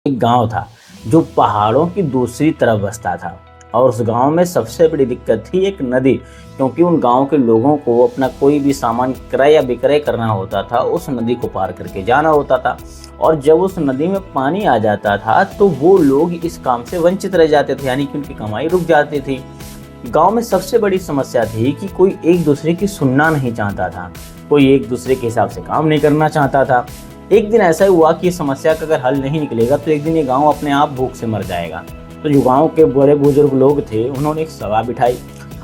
एक गांव था जो पहाड़ों की दूसरी तरफ बसता था। और उस गांव में सबसे बड़ी दिक्कत थी एक नदी, क्योंकि उन गांव के लोगों को अपना कोई भी सामान क्रय या विक्रय करना होता था, उस नदी को पार करके जाना होता था। और जब उस नदी में पानी आ जाता था तो वो लोग इस काम से वंचित रह जाते थे, यानी कि उनकी कमाई रुक जाती थी। गांव में सबसे बड़ी समस्या थी कि कोई एक दूसरे की सुनना नहीं चाहता था, कोई एक दूसरे के हिसाब से काम नहीं करना चाहता था। एक दिन ऐसा हुआ कि इस समस्या का अगर हल नहीं निकलेगा तो एक दिन ये गांव अपने आप भूख से मर जाएगा। तो जो गांव के बड़े बुजुर्ग लोग थे उन्होंने एक सभा बिठाई,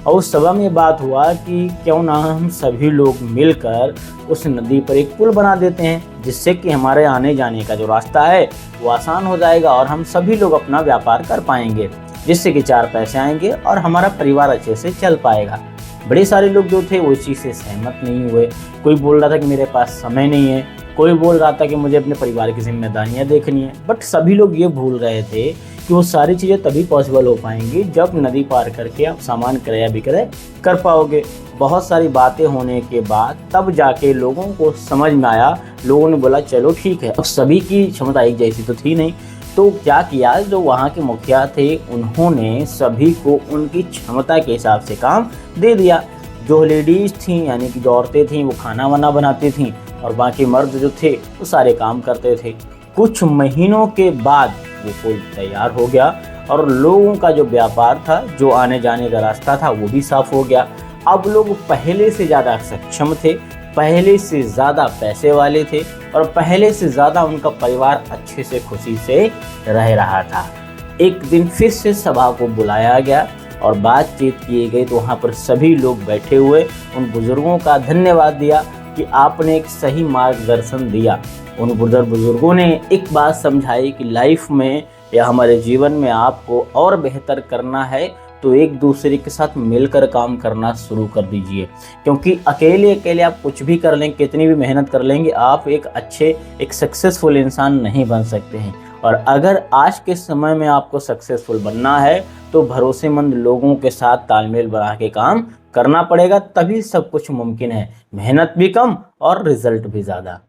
और उस सभा में बात हुआ कि क्यों ना हम सभी लोग मिलकर उस नदी पर एक पुल बना देते हैं, जिससे कि हमारे आने जाने का जो रास्ता है वो आसान हो जाएगा और हम सभी लोग अपना व्यापार कर पाएंगे, जिससे कि चार पैसे आएंगे और हमारा परिवार अच्छे से चल पाएगा। बड़े सारे लोग जो थे वो इस चीज़ से सहमत नहीं हुए। कोई बोल रहा था कि मेरे पास समय नहीं है, कोई बोल रहा था कि मुझे अपने परिवार की जिम्मेदारियां देखनी है। बट सभी लोग ये भूल रहे थे कि वो सारी चीज़ें तभी पॉसिबल हो पाएंगी जब नदी पार करके आप सामान क्रय विक्रय कर पाओगे। बहुत सारी बातें होने के बाद तब जाके लोगों को समझ में आया। लोगों ने बोला चलो ठीक है। अब सभी की क्षमता एक जैसी तो थी नहीं, तो क्या किया, जो वहाँ के मुखिया थे उन्होंने सभी को उनकी क्षमता के हिसाब से काम दे दिया। जो लेडीज़ थीं यानी कि जो औरतें थीं वो खाना वाना बनाती थीं, और बाकी मर्द जो थे वो सारे काम करते थे। कुछ महीनों के बाद वो पुल तैयार हो गया और लोगों का जो व्यापार था, जो आने जाने का रास्ता था, वो भी साफ हो गया। अब लोग पहले से ज़्यादा सक्षम थे, पहले से ज़्यादा पैसे वाले थे, और पहले से ज़्यादा उनका परिवार अच्छे से खुशी से रह रहा था। एक दिन फिर से सभा को बुलाया गया और बातचीत की गई, तो वहाँ पर सभी लोग बैठे हुए उन बुज़ुर्गों का धन्यवाद दिया कि आपने एक सही मार्गदर्शन दिया। उन बुज़ुर्गों ने एक बात समझाई कि लाइफ में या हमारे जीवन में आपको और बेहतर करना है तो एक दूसरे के साथ मिलकर काम करना शुरू कर दीजिए, क्योंकि अकेले अकेले आप कुछ भी कर लें, कितनी भी मेहनत कर लेंगे, आप एक सक्सेसफुल इंसान नहीं बन सकते हैं। और अगर आज के समय में आपको सक्सेसफुल बनना है तो भरोसेमंद लोगों के साथ तालमेल बना के काम करना पड़ेगा, तभी सब कुछ मुमकिन है। मेहनत भी कम और रिजल्ट भी ज़्यादा।